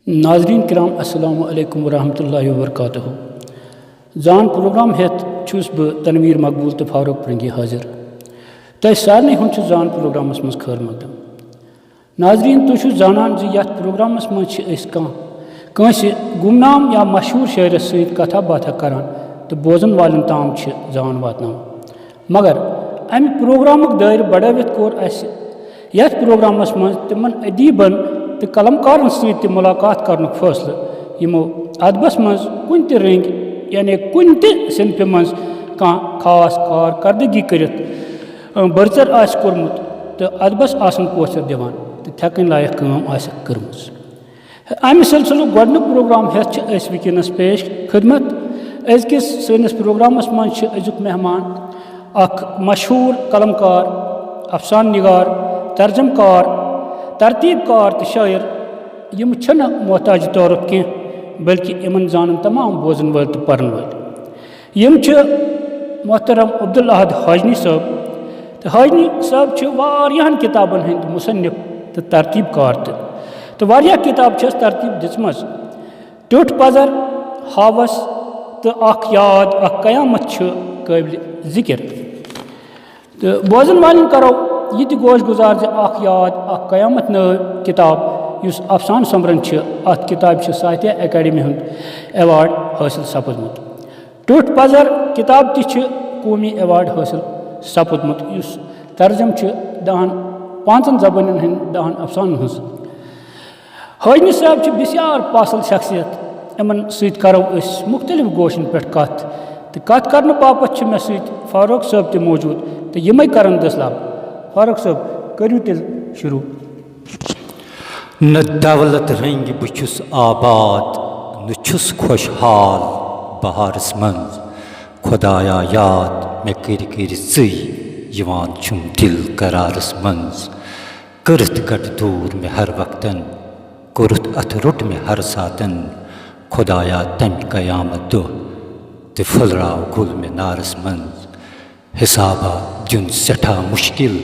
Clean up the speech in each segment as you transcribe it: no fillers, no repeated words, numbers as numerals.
नाज़रीन किराम अस्सलामु अलैकुम वरहमतुल्लाहि वबरकातुहू। जान प्रोग्राम हेत छुस बह तनवीर मकबूल तो फारूक प्रंगी हाजिर तह सारे हम जान प्रोग्रामस मज खैर मकदम। नाज़रीन तुम जानान जी यथ प्रोग्रामस मज कंस गुमनाम या मशहूर शायरस सत कथा बाथा करान तो बोजन वालन ताम जान वातनान, मगर अमि प्रोग्रामुक दायरे बढ़ावित कोर अस यथ प्रोग्रामस मज तिमन अदीबन तो कलमकारन सत मुलाकात करनुक फैसले यमो अदबस मज कुन त रंग यानी कुन त सिनफ मज कह खास कारकर्दगी करित बरचर आस कोरमुत तो अदबस आसन पोचर दिवान तो थकन लायक काम आस कर्मस। अमि सिलसिलुक गोडनुक प्रोग्राम हेत वनकस पेश खिदमत अजकिस सनिस प्रोग्रामस मज अजुक मेहमान अख मशहूर कलमकार, अफसान निगार, तर्जमकार, तरतीबकार तो शायर यम मोहताज तारुफ कह बल्कि इन जान तमाम बोजन वाल तो पर्न वाल यम मोहतरम अब्दुल अहद हाजनी साहब। तो हाजनी साहब वारियाहन किताबन हंद मुसन्निफ तो तरतीबकार तो वारिया किताब तरतीब दिसमज टुट पजर हावस तो अख याद अख कयामत काबिल जिक्र। तो बोजन वालन करो यह गोश गुजार जे अख याद अख कयामत न किताब युस अफसान समरन अत किताब साहित्य अकेडमी हंद एवार्ड हासिल सपदमुत। टुट पजर किताब ति कौमी एवार्ड हासिल सपदमुत युस तर्जम 5 जबान हंद 10 अफसान हज। हाजनी साहब बिसार पासल शख्सियत इन सत करो मुख्तलिफ गोशन पे कत कर बापत मे सत फारूक साहब त मौजूद तो यमे करन दसलाब। फारूक साहब करू तेल शुरू। न दौलत रंग बुछुस आबाद न छुस खुशहाल बहारस मंज खुदाया याद मे कर यवान छुम दिल करारस मंज करत कट दूर में हर वक्तन कुरुत अथ रुट में हर सातन खुदाया तम कयामत दो ते फुलराव गुल में नारस मंज हिसाबा जुन सठा मुश्किल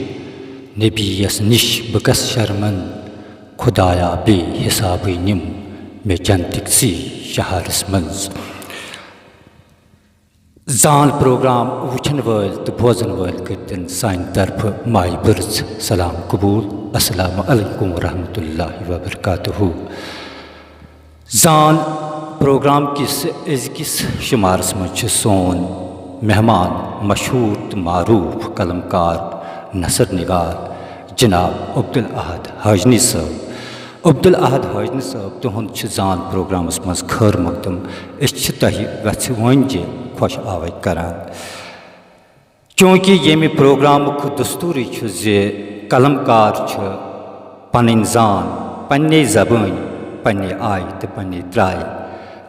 नबी यस निश बकस शर्मन खुदाया बे हिसाब निम में जंतिक सी शहरस मंज। जान प्रोग्राम वुचन वाल तो बोजन वाल करतन सान तरफ माय बर्ज सलाम कबूल। अस्सलामु अलैकुम वरहमतुल्लाहि वबरकातुहू। जान प्रोग्राम किस शुमारस मज सोन मेहमान मशहूर तो मारूफ कलमकार नसर निगार जनाब अब्दुल अहद हाजनी साहब। अब्दुल अहद हाजनी साहब तुहद जान प्रोग्रामस मज खैर मकदम तह वथ वन जे खुश आवाज करान चूँकि ये प्रोग्रामुक दस्तूरी जे कलमकार पन जान पन्ने जबान पन्ने आय तो पन्ने त्राय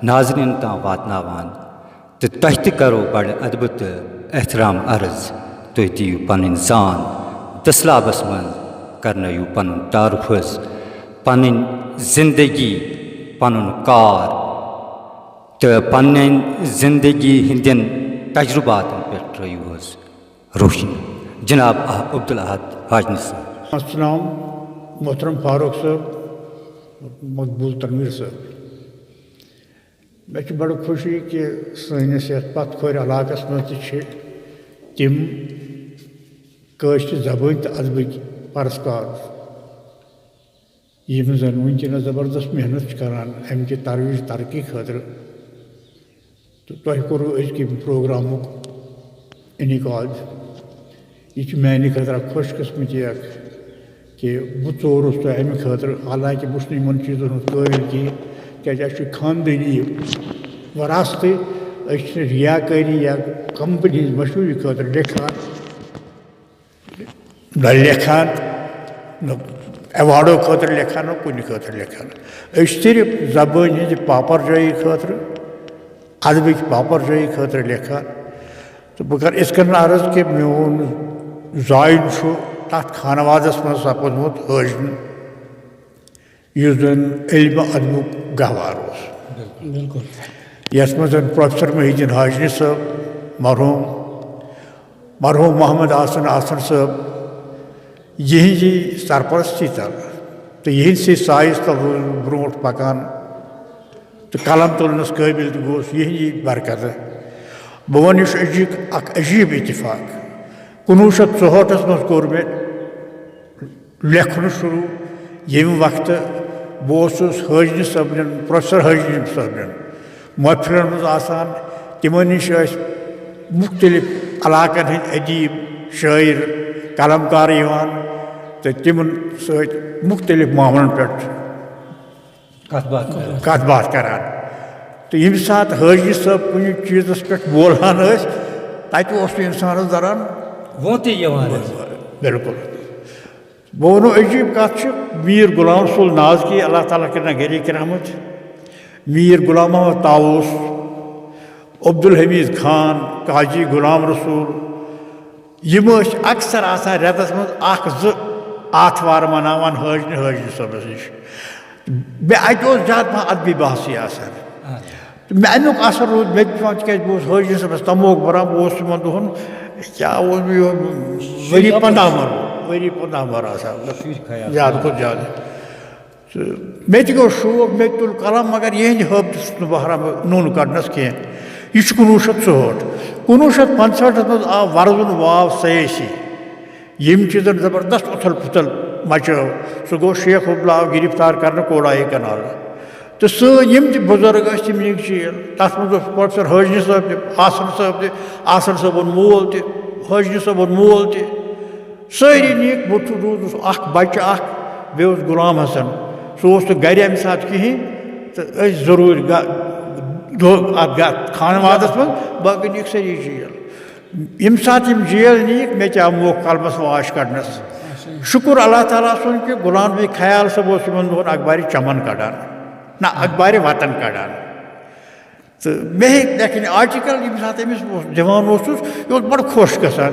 नाजरीन तां वातनावान तो तह त करो बड़ अदब तो एहतराम अर्ज तुह दियो पन जान दसलाबस मन करनयू पन तारुफ पन जिंदगी पन कार तो पन जिंदगी हिंदन तजुर्बात पे ट्रयू रोशन। जनाब अब्दुल अहद हाजनी साहब। अस्सलाम मोहतरम फारूक साहब मकबूल तनवीर साहब। मे बड़ खुशी कि सैनिस पत खोर इलाकस मज तम जबान तो अदबक परस्कार यम जन वनकस ज़बरदस्त मेहनत करान अमि तरवीज तरक्की खतर तो तुह कोरू अजक प्रोग्रामुक इनिकाज यह मानि खतर खुशकस्मती कि बह चोरस तुह अमि खतर हालांकि बस इन चीज़ों हूँ काबिल कह क्या खानदानी वरासत रियाकारी या कंपनी मशहूरी खतर लिखान न लिखान न एवार्डो खतर लिखान न कुन खतर लिखान सिर्फ जबान हज पापर जाई खतर अदबिक पापर जाई खतर लिखान। तो बह कर इस अर्ज कि मोन जायन तथ खानवादस मज सपदमुत हाजन इस जन इल्म अदबुक गहवार यस मज प्रोफेसर मोहिद्दीन हाजनी साहब मरहूम मोहम्मद आसन साहब यह सरपरस्ती तल तो यह साइज तल ब्रोट पकान तो कलम तुलनस काबिल तो गोस यही बरकत बह वन अजीब इतफाक 1964 मज कोर मे लेखन शुरू यम वक्त बह हाजन सबन प्रोफेसर हाजन सबन महफिलन मज आसान तिमन निश मुख्तलिफ इलाकन हंद अदीब शायर कलमकार तो तिमन सत मुख्तलिफ मामलन पे कत बात करान तो यम सात हाजी साहब कुछ चीज़ पे बोलान तत इंसान दरान बिल्कुल बह वो अजीब कत मीर गुलाम रसूल नाज़की अल्लाह ताला कर गरी रहमत मीर गुलाम मोहम्मद ताऊस अब्दुल हमीद खान काजी गुलाम रसूल यम अक्सर आसान रेतस मज आथवार मनावान हाजन सबस नश मे अत ज्यादा पह अदबी बहसी आसान मे अमुक असर रूद मे पे तक बह हाजन सबस तमोक बरान बह तुम दोहन क्या वरी 15 मर ज्यादा खुद ज्यादा मे गो शौक मे तुल कलम मगर यह हबत बहरा नून कड़नस कह यह 1965 मज आव वर्जुन वाव सयासी यम चीजन जबरदस्त उथल पुथल मचो सह गो शेख उबला गिरफ्तार कर कोड़ाई कनाल तो सम बुजुर्ग तम निक जेल तथ मज प्रोफेसर हाजन साहब आसन साहबन मोल हाजन साहबन मोल सारी निक बुत रूदस बच्चा बे गुलाम हसन सह गर अमे सात कहें तो जरूर खानवादस मज बाकी निक सारी जेल यम सात जेल नीक मे आव मौक कलमस वाश कड़नस शुक्र अल्लाह ताला सुन कि गुलाम नबी ख्याल सब दोहन अखबार चमन कड़ान ना अखबार वतन कड़ान तो मे लेकिन आर्टिकल यम सात अमिस दिवान यह बड़ खुश गसान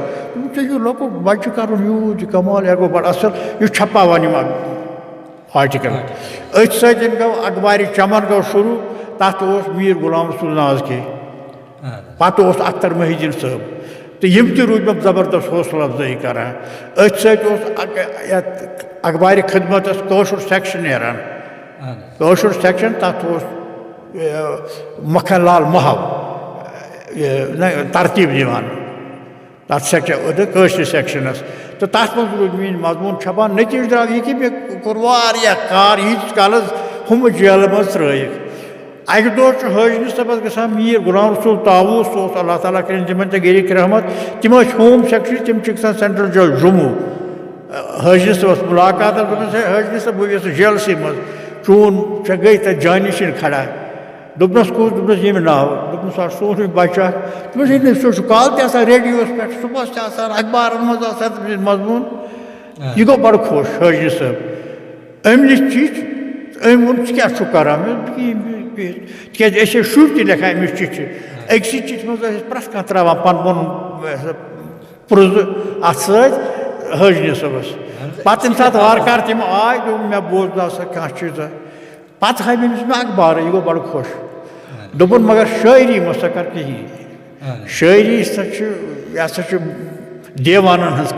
यह लकुट बच्चे कर यूज कमाल यह गो बड़ असल यह छपावान आर्टिकल अथ सत गो अखबार चमन गो शुरू तथ मीर गुलाम रसूल नाज़की पत अख्तर मोहिद्दीन साहब तो यम रूद मे जबरदस्त हौसला अफजाई करान अथ सत अखबार खिदमत कौशुर सेक्शन नान कौशुर सेक्शन तथ मखन लाल महव तरतीब दिवान तथ सेक्शन कौशुर सेक्शनस तो तथ मज रूद मीन मजमून छपान नतीज द्राव यह कि मे कोर वारिया कार यीत कालस हम जेल मज त्रयिक अक दह हाजन सबस गसान मीर गुलाम रसूल ताऊस अल्लाह ताला कर तिमन ते गरी रहमत तिम होम सेक्रेटरी तिम गसान सेंट्रल जेल जम्मू हाजन सबस मुलाकात हाजन सब बह जेलसी मज चून गई तक जानिशिन खड़ा दोपनस कूद दोपनस यम नाव दोपनस सोन बच्चा तमस सह कल ते रेडियोस पे सुबह अखबार मज मजमून यह गो बड़ खुश हाजन साहब अम नश चिठ अम वो क्या करान तिज शुर लेखान अमिस चिठ अक्स चिठ मज प्रेथ कह त्रावान पन पन पुर्ज अत हाजन सबस पत यम सात वारकार तम आय मे बोज कह चीज़ पत हाय अमिस मे अखबार यह गो बड़ खुश दोपन मगर शायरी मसा कर कहीं शायरी यह देवानन हज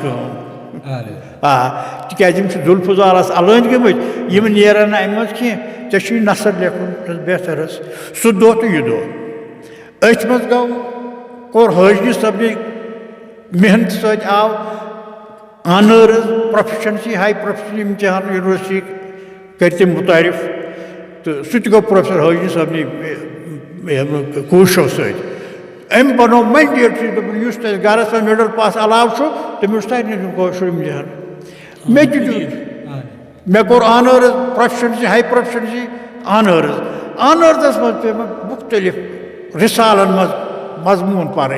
तम जुल्फुजारस अलंद गमत यम नेरान अम कह ऐ नसर लेखन बेहतर सह दह तो यह दह अथ मज गो कोर हाजन सबन मेहनत सत आव ऑनर्स प्रोफेशनसी हाई प्रोफेशनल इम्तिहान यूनिवर्सिटी कर तम मुतारिफ तो सह गो प्रोफेसर हाजन सबन कोशो सत अम बनो मैंडेटरी दोपन गरस में मिडल पास अलाव तमिस कोशुर इम्तिहान मे मे कोर honours proficiency high proficiency honours मज पे मुख्तलिफ रिसालन मज मजमून पढ़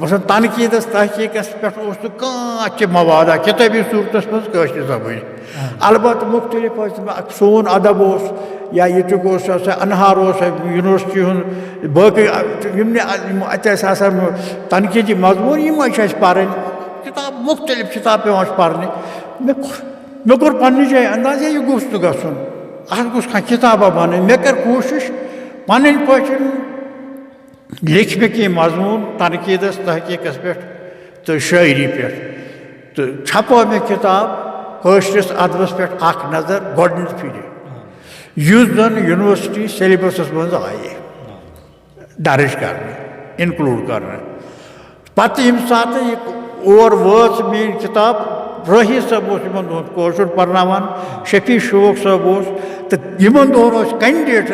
मसलन तनकीदस तहकीकस पे कह मवादा किताबी सूरतस मज जबान अलबत् मुख्तलिफ सोन अदब या ये अनहार यूनिवर्सिटी बाकी तनकीदी मजमून यम पढ़ किताब मुख्तलिफ किताब पे पढ़ने मे कोर पन्ने जाए अंदाजा यह गोस तो गसन अत गोस कह किताबा बन मे कर कोशिश पन पे लिख मे कह मजमून तनकीदस तहकीकस पे तो शायरी पे तो छपो मे किताब कशरस अदबस पे नजर गोडन फिर युस जन यूनिवर्सिटी सिलेबस मज आए दर्ज कर इनक्लूड कर पत यम सात और वाच मेरी किताब राही साहब कोशुर पर्नावान शफी शोक साहब तो यमन दोन कैंडिडेट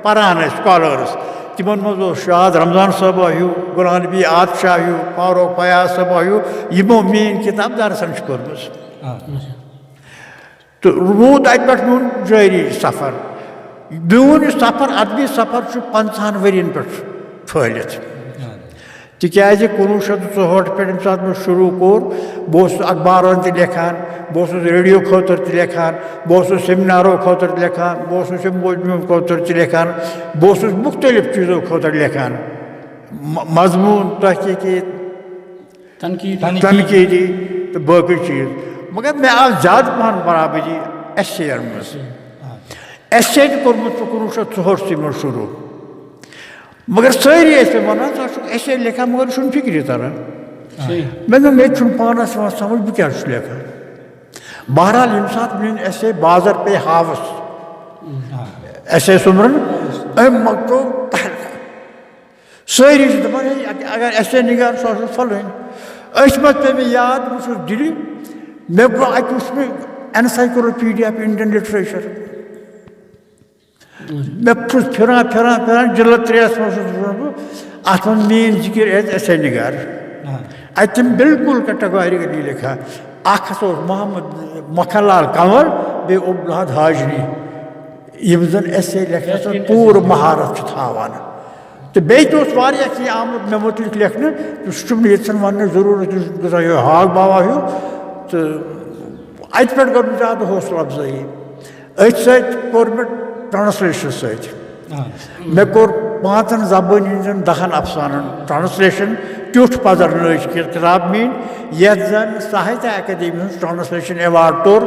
पारान स्कॉलर्स तिमन मज शाद रमजान साहब आयु गुलाम नबी आद शाह आयु फारूक फयाज साहब आयु यमो मेरी किताब दरसन कर्म तो रूद अत पे मोन जारी सफ़र मोन सफ़र अदबी सफ़र 50 वरियन पे फैलित तिकाज 1964 पे सात मैं शुरू कोर बस अखबारन ते लेखान बस रेडियो खतर ते लेखान बस सेमिनारों खतर लेखान बस सिम्पोजियम खतर ते लेखान बस मुख्तलिफ चीज़ों खतर लेखान मजमून तहकीकी तनकीदी तो बाकी चीज़ मगर मैं आज ज़्यादा पहन बराबरी एसे एसे कोर्मुत 1964 में शुरू मगर सारी ऐसे वना ऐसे लेखा मगर शुन फिक्र तरह मैं पानस समझ बह क्या लेखा बहरहाल यम सात मेन ऐसे बाजार पे हावस ऐसे सुमरन अम मकतो सारी दपान अगर ऐसे निगार सह फलन मत पे मैं याद बहुत दिल्ली मे अत वो एनसाइक्लोपीडिया ऑफ इंडियन लिटरेचर मैं फिरान फिरान फिरान जिलत 3 अत मन मेन जिक्र एज ऐसे निगार अतम बिल्कुल कैटेगोरिकली लिखा मोहम्मद मखनलाल कंवर बे अब्दुल हाजरी यम जन ऐसे लिखन पूर महारत थावान तो बेस आमुत मे मुतलिक लिखने तो वन जरूरत गजा यो हाग बाबा हूँ तो अत पे कर ज्यादा हौसला अफजाई अथ सोर मे ट्रांसलेशन मे कोर 5 जबान 10 अफसानन ट्रांसलेशन तुठ पजर नज किताब मीन ये जन साहित्य अकादमी ट्रांसलेशन अवार्ड तोर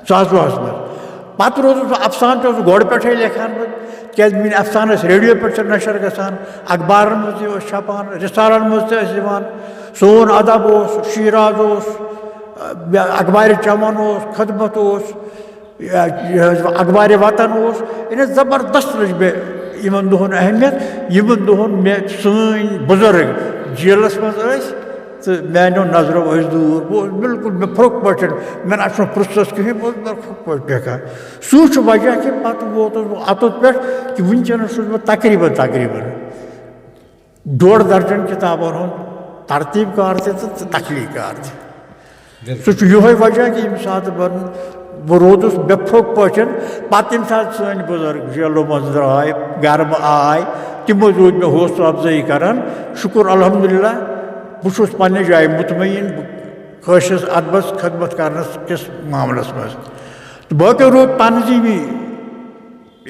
2010 में पत रोज अफसान गोड़ पे लेखान क्या मेन अफसान रेडियो पे नशर गसान अखबार मज छपान रिसालन मज सोन अदब शीराज अखबार चमन खदमत अखबार वतन इन जबरदस्त लज मे इन दोहन अहमियत इन दोहन मे सन बुजुर्ग जेलस मज तो मानो नजरों दूर बह बिल्कुल मे फुक पे मैं ना पुरस कहीं बह फुक पे देखा सह वजह कि पत वोत अतुत पे कि वनकस तकरीबन 1.5 दर्जन किताबन हूँ तरतीब कार तो तखलीक कार सह ये वजह कि यम सात बह रोदस बेफुक पे पत यम सात सन बुजुर्ग जेलों मज द्राय घर आय तमो रूद मे हौसला अफजाई करान शुक्र अल्हम्दुलिल्लाह बहुत पे जाए मुतमईन खशिस अदबस खदमत किस मामलस मज तो बाकी रोद तनजीमी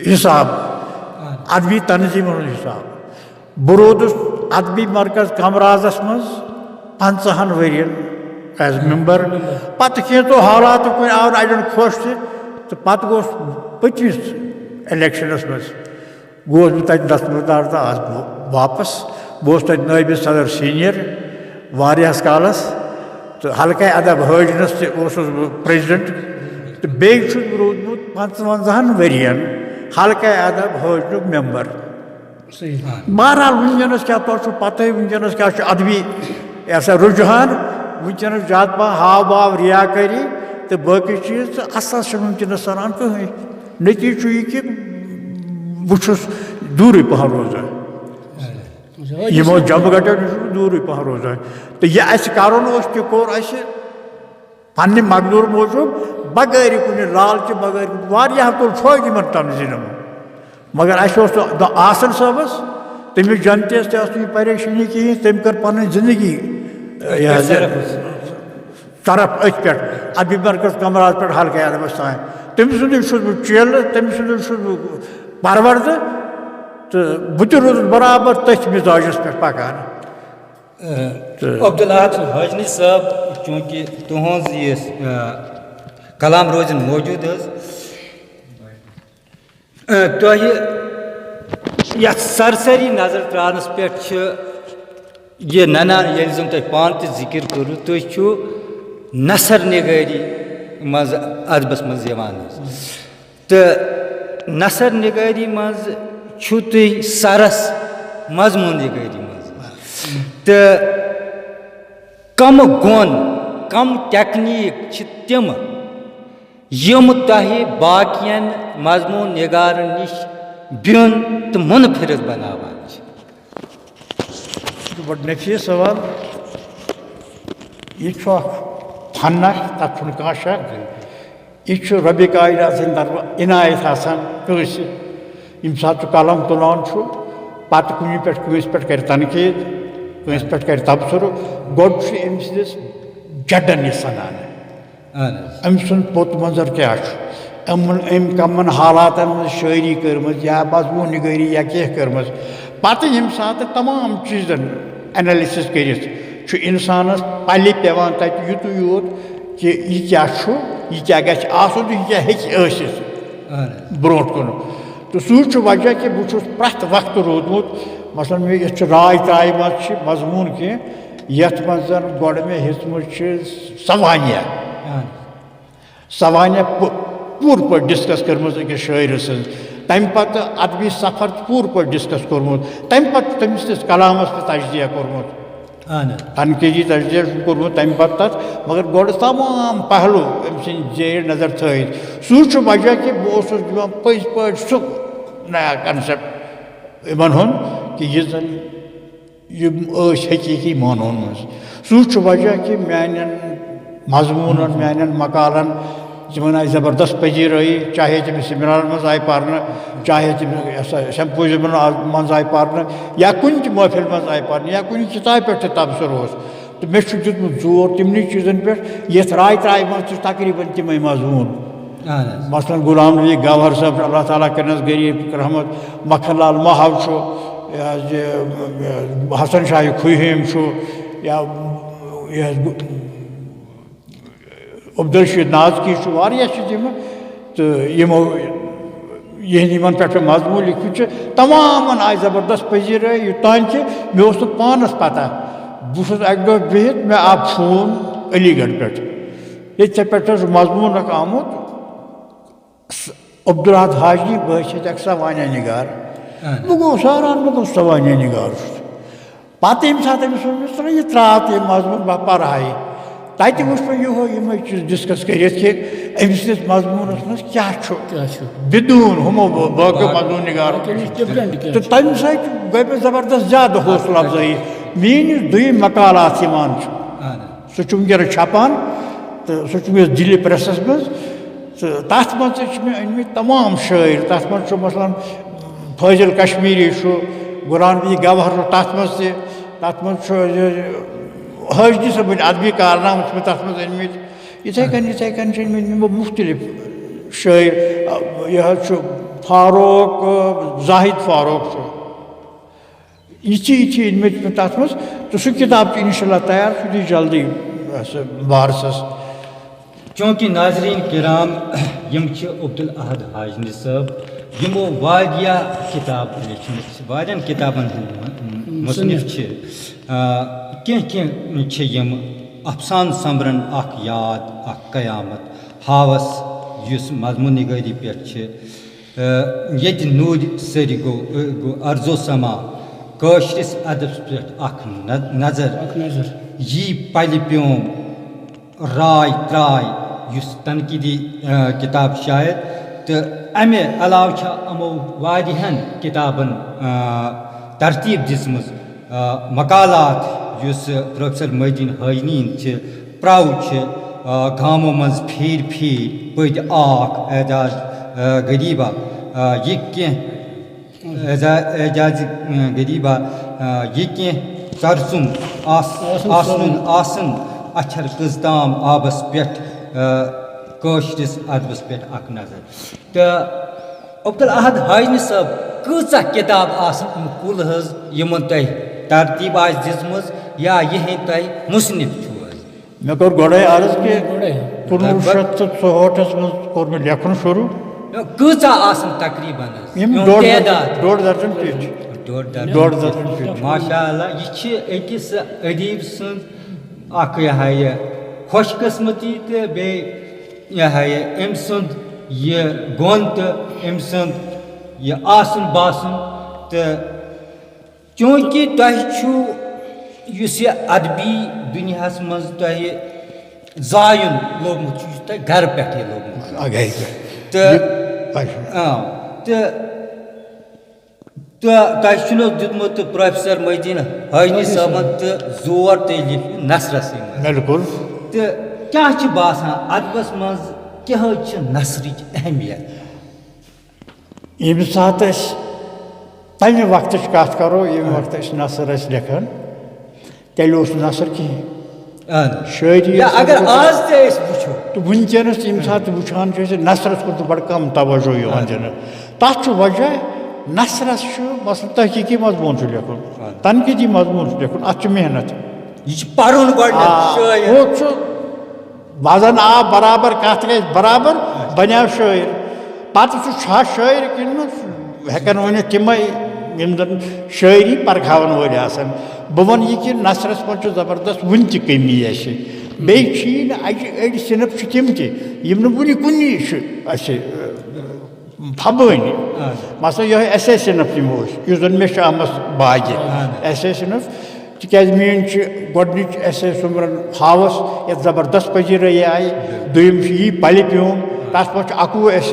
हिसाब अदबी तनजीम हिसाब बह रोदस अदबी मरकज कमराजस मज 50 वरियन एज मेंबर पत तो हालात कुछ आव अड़न खुश तो पत गोस पचमिस इलेक्शनस मज गोस बह तत दस्तबरदार तो आज वापस बह तत नायब सदर सीनियर वारियास कालस तो हल्का अदब हजनस प्रेसिडेंट तो बेच रोदमुत 55 वरियन हल्का अदब हजन मेंबर बहरहाल वनकस क्या तो पत वनकस क्या अदबी ऐसा रुझान वनकस ज्यादा पह हाव भाव रियाकारी तो बाकी चीज़ तो असस वनकस सरान कहीं नतीज यह कि बहुत दूर पह रोजान यमो जमगटो दूर पह रोजान तो यह करुन तो कोर पे मकदूर मूजूब बगैर कुछ लालच बगैर वारिया तुल फायदे तंजीम मगर आसन साहबस तमिस जनतस परेशानी कहें तम कर पन जिंदगी तरफ अथ पे अदबी मरकज कमराज पे हल्का अदबस तान तम सुंद चेल तम सुंद परवरद तो बह रोज बराबर तथ मिजाजस पे पकान अब्दुल अहद हजनी साहब चूँकि तुहज ये कलाम रोजन मौजूद तुह सरसरी नजर त्रानस पे ये नना ये जन तुम पान तो जिक्र करू तुम नसर निगारी मज अदबस मज तो नसर निगारी मज तुम सरस मजमून निगारी मज तो कम गुण कम टेक्निक तम यम तह बाकियन मजमून निगार निश बिन तो मुनफरिद बनावान बड़ नफीस सवाल यह फन्ना तथ कह शक यह रब कायनात तरफ इनायत कंस यम सात कलम तुलान पत कुन पे कर तनकीद कंस पे कर तबसर गोड अमिस जडन यह सनान अम सुन पोत मंजर क्या कमन हालात मज शायरी कर्म या मजमून निगारी या कह कर्म पत यम सात तमाम चीज़न एनालिसिस कर इंसानस पलि पेवान तत युत योत कि यह क्या गछ आसन तो यह क्या हेसित ब्रोट कुन तो सू वजह कि बहुत प्रथ वक्त रोदमुत मसलन मे ये राय त्राय मज मजमून कह ये मज गोड़ मे हेचमुत सवानिया पूर पे डिस्कस कर्म अकिस शायर सज तम पत अदबी सफर पूर पे डिस्कस कोर्मुत तम पत तमिस कलामस पे तजदिया कोर्मुत तनकीदी तजदिया कोर्मुत तम पत तथ मगर गोड़ तमाम पहलू अम जेर नजर थत सू वजह कि बहुत दिवान पज पे सह नया कनसेप्ट इन हुन कि यह जन हकीकी मानोन मज सू वजह कि मान मजमून मान मकालन जमन आई ज़बरदस्त पजीरई चाहे तमिस सेमिनार मज आय पार्न चाहे तमिस सिम्पोजियम मज आय पार्न या कुन महफिल मज आय पार्न या कुन किताब पे तबसर तो मे दुतमुत जोर तिमन चीज़न पे ये राय त्राय मज तकरीबन तम मजमून मसलन गुलाम नबी गौहर साहब अल्लाह ताला करनस गरीब रहमत मखन लाल महव हसन शाह खुहीम या अब्दुल रशीद नाज़की तम तो यमो यहन पे मजमून लिखित तमाम आय ज़बरदस्त पजीर युतान कि मे पानस पता बहुत अक दह बिहित मे आव फोन अलीगढ़ पे ये पे मजमून आमुत अब्दुल अहद हाजी बह सवानिया निगार बह गो सारान बह गो सवानिया निगार पत ये सात अमिस यह त्रात यह मजमून बह पर तत वो यह चीज डिस्कस कर अमिस मजमून मज क्या बिदून हमो बाकी मजमून निगार तो तम गई पे जबरदस्त ज्यादा हौसला अफजाई मीन दुम मकालात सह वनस छपान तो सह दिल्ली प्रेसस मज तो तथ मे अनमित तमाम शायर तथ मसलन फजल कश्मीरी गुलाम नबी गौहर तथ मज हाजनी सबन अदबी कारनाम तथ मज अनमित इथे कन मुख्तलिफ शायर यह फारूक जाहिद फारूक ये अनमित तथ मज तो सह किताब इंशाअल्लाह तैयार सह जल्दी बारसस चूँकि नाजरीन किराम यम अब्दुल अहद हाजनी साहब यमो वारिया किताब लिखमत वारियन किताबन मुसन्निफ कह यम अफसान समरन अख याद अख कयामत हावस युस मजमून निगारी पे ये नूर सरी गो अर्जो समा कशरिस अदब पे अख नजर यी पल प्योम राय त्राय युस तनकीदी किताब शायद तो अमे अलाव अमो वारिहन किताबन तरतीब दिसमज मकालात युस प्रोफेसर मोहद्दीन हाजनीन प्राउड गामों मज फिर पद आख एजाज गरीबा यह कह एजाज गरीबा यह कह तरसुन आसन अछर कजताम आबस पे कशरिस अदबस पे अख नजर तो अब्दुल अहद हाजनी साहब कचा किताब कुल यमन तह तरतीब दिजमज या यह तह मुसनिफ मे कोर गोड़े अर्ज कि 1964 मज कोर मे लेखन शुरू कचा तकरीबन डोड़ दर्जन पेज डोड़ दर्जन माशाअल्लाह ये अकिस अदीब सुन अख यह खुशकिस्मती तो बे यह अम सुंद ये गोन तो अम सुंद ये आसन बासन तो चूंकि तुस अदबी दुनिया मज जायुन लोगमुत घर पे लोगमुत तो तुम दितमुत प्रोफेसर मोहद्दीन हाजनी साहबन तो जोर तलिफ नसरस बिल्कुल तो क्या बासान अदबस मज क्या नसरच अहमियत ये सात तमें वक्त कत करो ये वक्त नसर लिखान तेल नसर कहें शायरी अगर आज वो तो वनकस ये सात वुचान नसरस कुन बड़ कम तवज्जो दिन तथ वजह नसरस मसल तहकीकी मजमून लिखुन तनकीदी मजमून लिखुन अत मेहनत वो वजन आ बराबर कत गई बराबर बनो शायर पत् शायर कि हेकन वन तम यम जन शायरी परखावन वल बह वन यह कि नसरस मज जबरदस्त वन तह कमी अड़ सिनफ तम तम वन कुन फबानी मसला यह एस सिनफ तम जन मे आमस बाज एस सिनफ तिकाज मीन गोडनिच एस सुमरन हावस ये जबरदस्त पजीरई आई दुम यी पल प्योम तथ मज 11 एस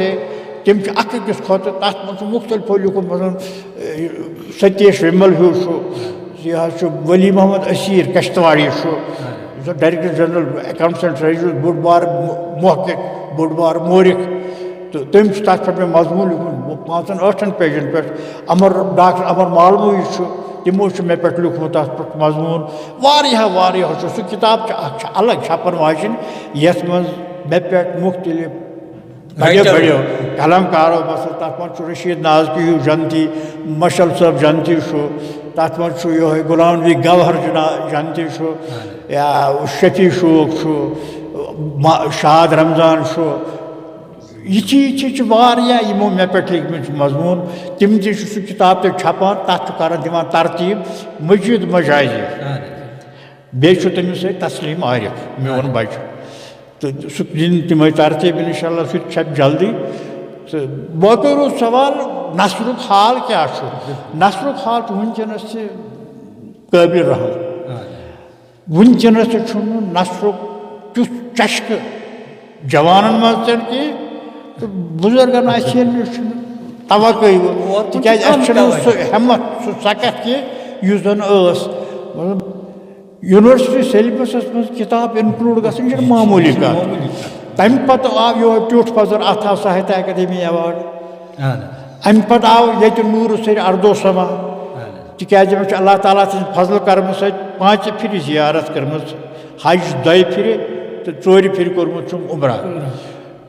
तम अकिस खुद तथ मज मुख्तलिफ लिखुम सतीश विमल हूँ यह Wali Mohammad Aseer Kishtwari director general accountant register बोड़ बार महकिक बोड़ बार मोरिक तो तम तथ पे मजमून लिखुन 5-8 पेजन पे डॉक्टर अमर मालमू तमो मे पे लिखुत तथ मजमून वारिया सह किताब अलग छपन वाजन यथ मज मे पे मुख्तलिफ बड़ो कलमकारों मसल तथ मज रशीद नाजकी जंती मशल साहब जंती तथ मज यह गुलाम नबी गवहर जंती या शफी शोक शाद रमजान यह यमो मे पे लिखम मजमून तम सह किताब तक छपान तथ कर दिवान तरतीब मजीद मजाजी बे तमिस तस्लीम आरिफ मोन बच तो सह दिन तमें तरतीब इंशाअल्लाह सह छप जल्दी तो बाकी रोज सवाल नसरुक हाल क्या नसरुक हाल तो वनकस काबिल रहम वनकस नसरुक तुथ चश्क जवान मज कि तो बुजुर्गन तवक्को सह हिम्मत सह सकत कि जन यूनिवर्सिटी सिलेबस मज किताब इनक्लूड गई मामूली कत तम पत आव यह ट्यूट फजर अत आव साहित्य अकादमी अवार्ड अम पत आव ये नूर सर अर्दो समा तिकाज मे अल्लाह ताला सद फजल कर्म 5 फिर जियारत कर्म हज 2 फिर तो 4 फिर कोर्मुत उमरा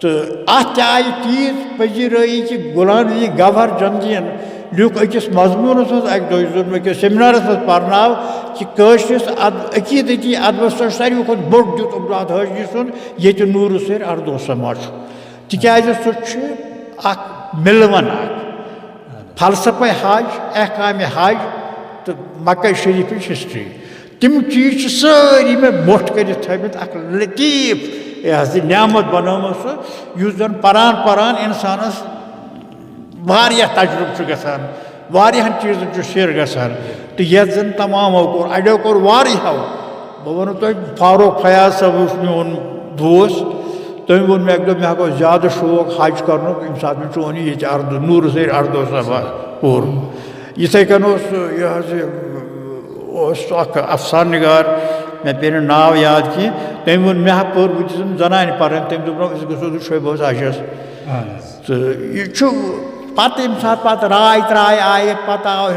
तो अत आई तीज पजीरई कि गुलाम नबी गवहर जंदियन लिख अकिस मजमून अक दो सेमिनारस मज पर्नाव कि कशरिस अकीदती अदबस सारे खुद बोड़ दुत अब्दुल हाजी सुन ये नूर सर अर्दो समा तिकाज सह मिलवन फलसफे हज अहकाम हज तो मक्का शरीफ हिस्ट्री तम चीज सारी मे मोट कर लतीफ यह न्यामत बनोमुत जन परान इंसानस तजुर्बे गसान चीजन शेर गसान तो ये जन तमामो कोर अड़ो कोर बह वो तुम फारूक फयाज साहब मोन दोस्त तम वो मे मे हको ज्यादा शौक हज कर यम सात मे चोन ये अर्दो नूर सर अर्दो सभा कोर इथे कन अफसान निगार मे पे नाव याद कि तम वो मे पोर वो जनान पर तम दो शोबस हजस तो यह पत यम सात पत राय त्राय आय पत आव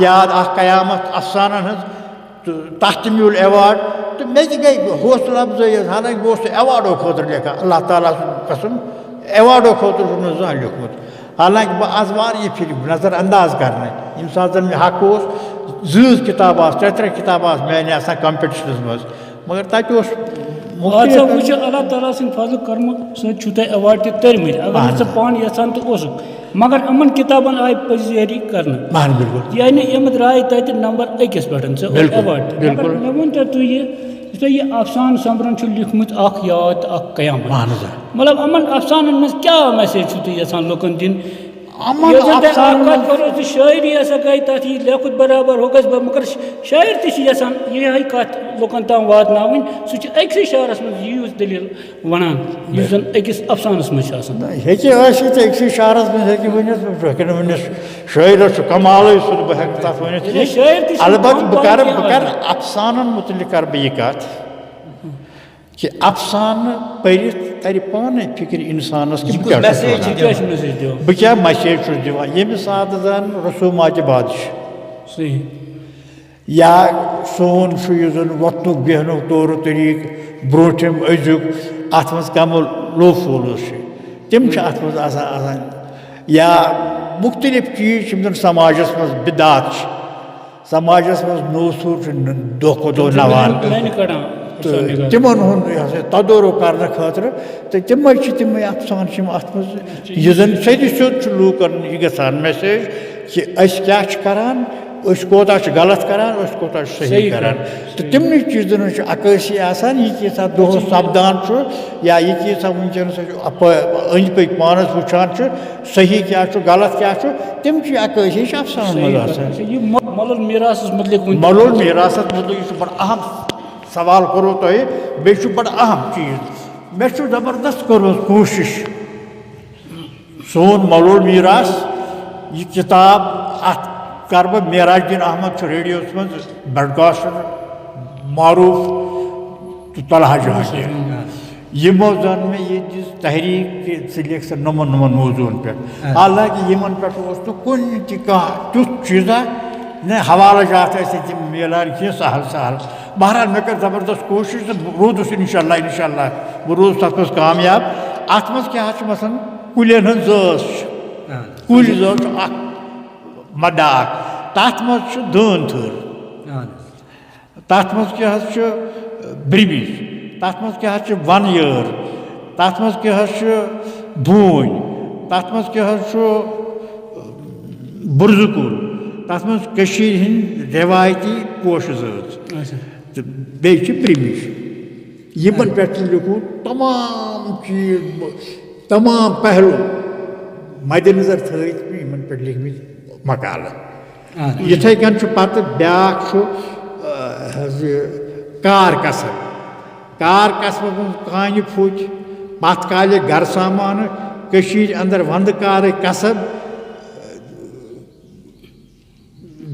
याद कयामत अफसान तो तथ मिल एवार्ड तो मे गई हौसला अफजाई हालांकि बह एवार्डो खुद लेखा अल्लाह ताला कसम एवार्डो खुद जहाँ लिखमुत हालांकि बह आज वारिया फिर नजर अंदाज कर यम सात मे हक ज़ किताब 3 किताब मैंने आसान कॉम्पिटिशन मज मगर तक अल्लाह ताला सद फजल कर्म सत अवार्ड तरम अगर पान यसान तो मगर यमन किताबन आय पजेरी करना मान बिल्कुल यानी यम द्राय तत नंबर 1 पे बिल्कुल, अवार्ड बिल्कुल। मे वन तो ये अफसान समरन लिखमुत अख याद अख कयामत मान मतलब यमन अफसान मज क्या मैसेज तुम यसान लोकन दिन अमन अफसान शायरी हसा गई तथ यह लेखुत बराबर हो मगर शायर तसान ये कत लुकन तम वात सह अक्सि शायरस मज यूज दलील वनान जन अकिस अफसानस मज अक्सि शायरस मज वन शायरस कमाल बह तथ वन अलबत् बह अफसान मुतलिक कर बह कत कि अफसान पढ़ तर पाने फिक्र इंसानस कि बह क्या मैसेज दिवान ये सात जन रसूमाच बादशाह या सोन जन वतनुक बेहनुक तौर तरीक ब्रोठम अजुक अत मज कम लोफूल तम या मुख्तलिफ चीज जन समाजस मज बिदात समाजस मज नोसूर दो दो नवान तिमन तदोरो कर खतर तो तमें तम अफसान अत मज जन सद सोद लूकन यह मैसेज कि क्या करान कोता गलत करान कोता सही करान तो तमन चीजन अक्सी आसान यह क्या दोह सपदान या यह क्या वनकस अंद पक पानस वुचान सही क्या गलत क्या तम अक्सी अफसान मलुल मीरास मुतलिक बड़ अहम सवाल करो तुम बे बड़ अहम चीज मे जबरदस्त कर्म कोशिश सोन मलुल मीरास यह किताब अत कर बह मेराजुद्दीन अहमद रेडियो मज बडगाम मारूफ तो तलहा जहांगीर यमो जन में ये तहरीक लिख सा नमन मौजून पे हालांकि यमन पे कुन तुथ चीज़ा न हवाला जात तम मिलान कह सहल सहल बहरहाल मे कर जबरदस्त कोशिश तो रूदस इंशाल्लाह बह रूद तथ मज कामयाब अत मज क्या मसन कुलन हज जस कुल जस मदाक तथ मज दन थर तथ मज क्या ब्रिमिज तथ मज क्या वन यर तथ मज क्या बून तथ मज क्या बुरजुकुल तथ मज हिंद रिवायती पोश जत बे प्रिमिश यमन पे लिखू तमाम चीज तमाम पहलू मद्देनजर थन पे लिखमित मकाल इथे कन पत ब्याख कार कसब कान फुच पत काल गर सामान अंदर वंद कार कसब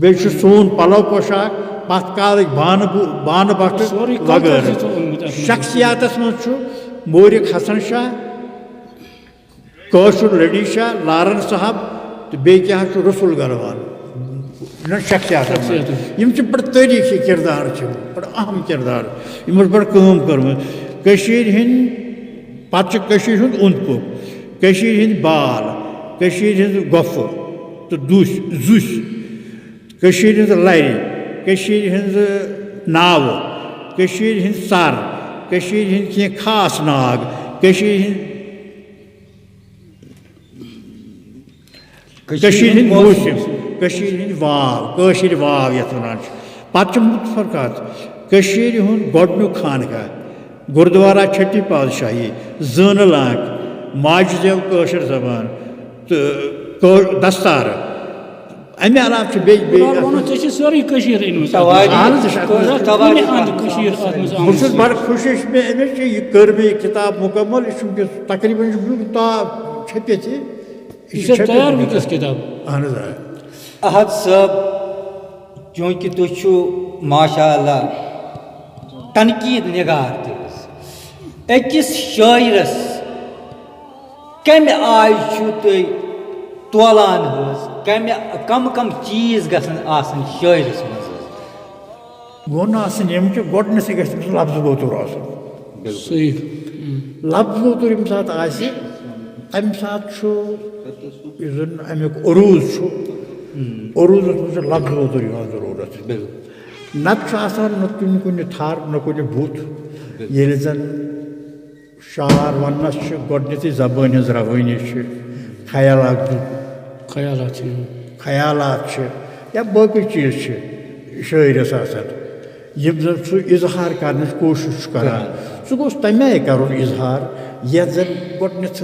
बे सोन पलव पोशाक पत काल बान बट वगैरह शख्सियात मज मोरिक हसन शाह कौशुर लड़ी शाह लारन साहब तो बे क्या रसुल गरवान न शख्सियात बड़ तारीखी किरदार बड़ अहम किरदार बड़ कम कर्म हिंद पे उंद पुक हिंद बाल हिंद गोफ तो जुस हिंद लर हिंद नाव हिंद सर हिंद कह खास नाग हिंद मौसम हिंद वाव वाव ये वन पे मुतफरकत गुड खानका गुरुद्वारा छठी पातशाही जन लाक माज देव कशर जबान तो दस्तार अमे अलाव बड़ खुश यह कर मे किताब मुकम्मल तकरीबन छपित तैयार वस किताब अहद साहब चूँकि तुझ माशाअल्लाह तनकीद निगार अकिस शायरस कम आय तुम तोलान कम चीज गसन आसन शायरस मज गोडनस लफ्ज बोतुर लफ्ज बोतुर यम सात अम सात अमुक अरूज मज लफ्ज बोतुर जरूरत नत न कुन थार न कुन भूत ये जन शार वनस गोडनथ जबान रवानी ख्याल ख्यालात या बाकी चीज़ शायरस आसान यम जन सह इजहार करने कोशिश करान सह गोस तमे कर इजहार ये जन गोडनेथ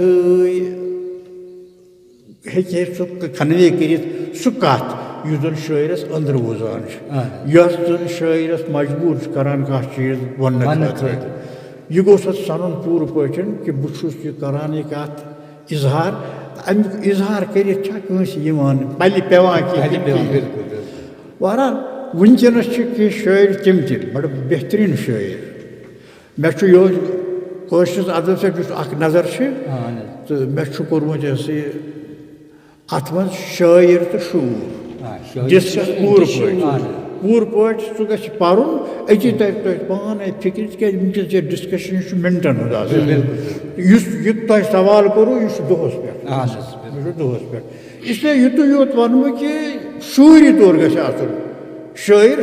हे सह कन्वे कर सह कत यु जन शायरस अंदर वजान यस जन शायरस मजबूर करान कह चीज वन यह गोस सन पूर पे कि बहुत यह करान यह कत इजहार अमुक इजहार कर पल पे बहरहाल वनकस शायर तम बड़ बेहतरीन शायर मे यह अदब से नजर तो मे कोर्मुत अत मज शायर तो शूर डिस्कस पूर पे सह गि पर्न अति पान फिक्र क्या डिस्कशन मिनटन यह सवाल करो यह दोहस पे इसलिए युतु योत वन कि शूरी तौर गि शायर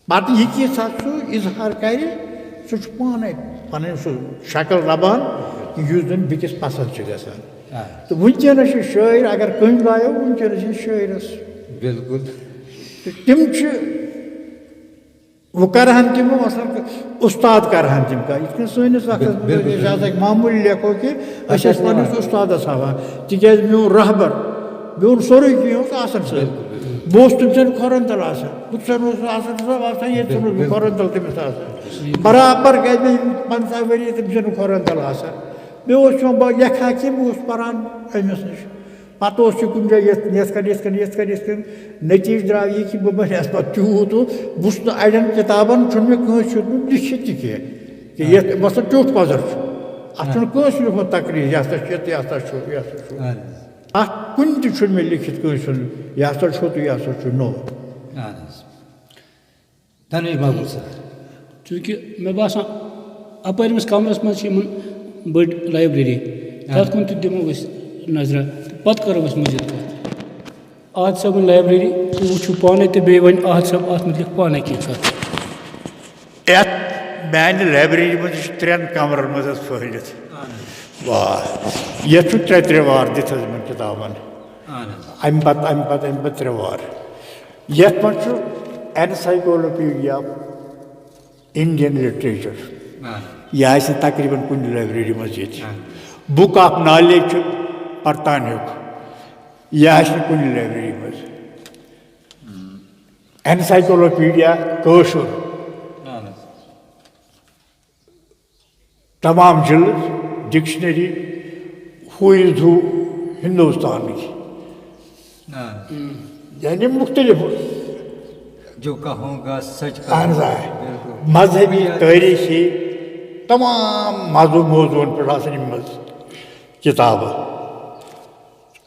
पत यह सह इजहार कर सह पान पन शक्ल लबान युस जन बिकिस पसंद गसान तो वनकस शायर अगर कम लायो वनकस शायरस बिल्कुल तम वो करहन तम उस्ताद करहन तम कह सैनिस वक्त मामूली लेखो कि पस उस्तादस हवा तिज मोन रहबर मोन सोरे कह बह तम सन खोरन तल खोरन तल तमिस बराबर गई मे 50 वरी तम सन खोरन तल मे बह लेखा कि बह पान अमिस नश पे कुछ जाए नतीज द्राव यह कि बह बनिस पे तूत बह अड़न किताबन मे कस लिखित कि बस ट्यूट पजर अत लिखुत तकरीर यह कुन मे लिखित कस यह तो यह नो तनवीर मकबूल सर चूँकि मे बासान अपरमिस कमरस मज बड़ लाइब्रेरी तथ कुन दिमो नजर पत करो मजिद कत आहत सबन लाइब्रेरी वो पाने तो बे वन आहत सब अत मुतलिक पाने कत मान लाइब्रेरी मज 3 कमरन मज फहलित वाह ये 3 वार दित किताबन अम पे 3 वार ये एनसाइक्लोपीडिया इंडियन लिटरेचर यह तकरीबन कुन लाइब्रेरी मज बुक ऑफ नॉलेज परतान यह कुन लाइब्रेरी मज एनसाइक्लोपीडिया कशुर तमाम जिल्द dictionary who is who Hindustan की यानी मुख्तलिफ जो कहूँगा सच मजहबी तारीखी तमाम मौजू मौजून पे मज किताब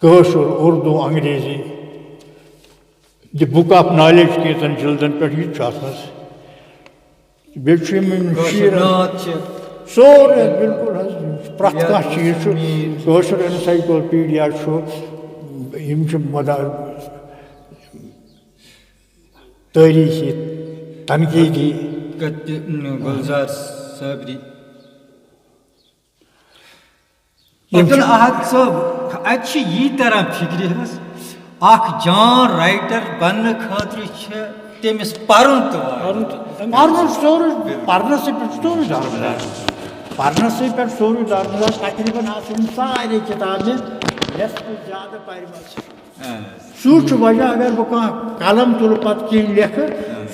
कशुर उर्दू अंग्रेजी द बुक ऑफ नॉलेज के जिल्दन पे बे सोरे बिल्कुल प्रत कह चीज कशुर एनसाइक्लोपीडिया मदा तारीखी तनकीदी गुलजार सबरी अब्दुल अहद साहब अत यी तरह फिक्र जान राइटर बन खतर तमिस पर्न पर्नस पे सोरे दारमदार तकरीबन सारे किताबें ज्यादा पढ़ सह वजह अगर बह कह कलम तुल पे लेख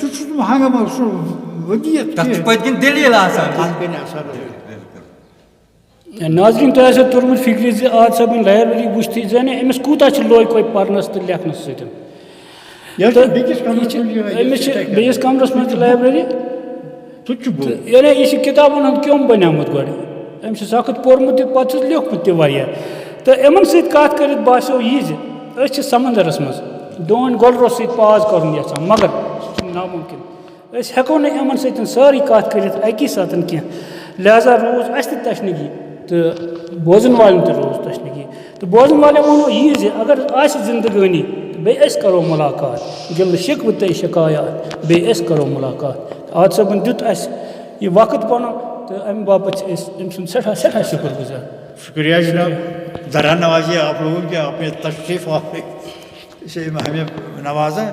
सह हंगम वदियत नाजरीन तुम तुरमुत फिक्र आज सबन लाइब्रेरी वुचत जाने अमिस कूता लोग कोई पर्नस तो लेखनस बेस कमरस मज लाइब्रेरी यानी यह किताबन हूँ क्यों बनियामुत गो अमिस सख्त पोर्मुत पे लिखमुत तो इन सत कर बासो यह समंदरस मज दोन गोलरों सत पास कर यहां मगर नामुमकिन हेको न इन सारी कत कर अकी सात कह लिहाजा रोज अस तशनगी तो बोजन वाले तो रोज तशनगी तो बोजन वाले वो यह अगर जिंदगानी तो बे करो मुलाकात गिल शिकव तो शिकायत बे करो मुलाकात आज सबन दुत यह वक्त पन तो अमे बापत अम सुन सठा शुक्र गुजार शुक्रिया जनाब। ज़रा नवाजी आप लोगों की, आपने तशरीफ़ से हमें नवाजा।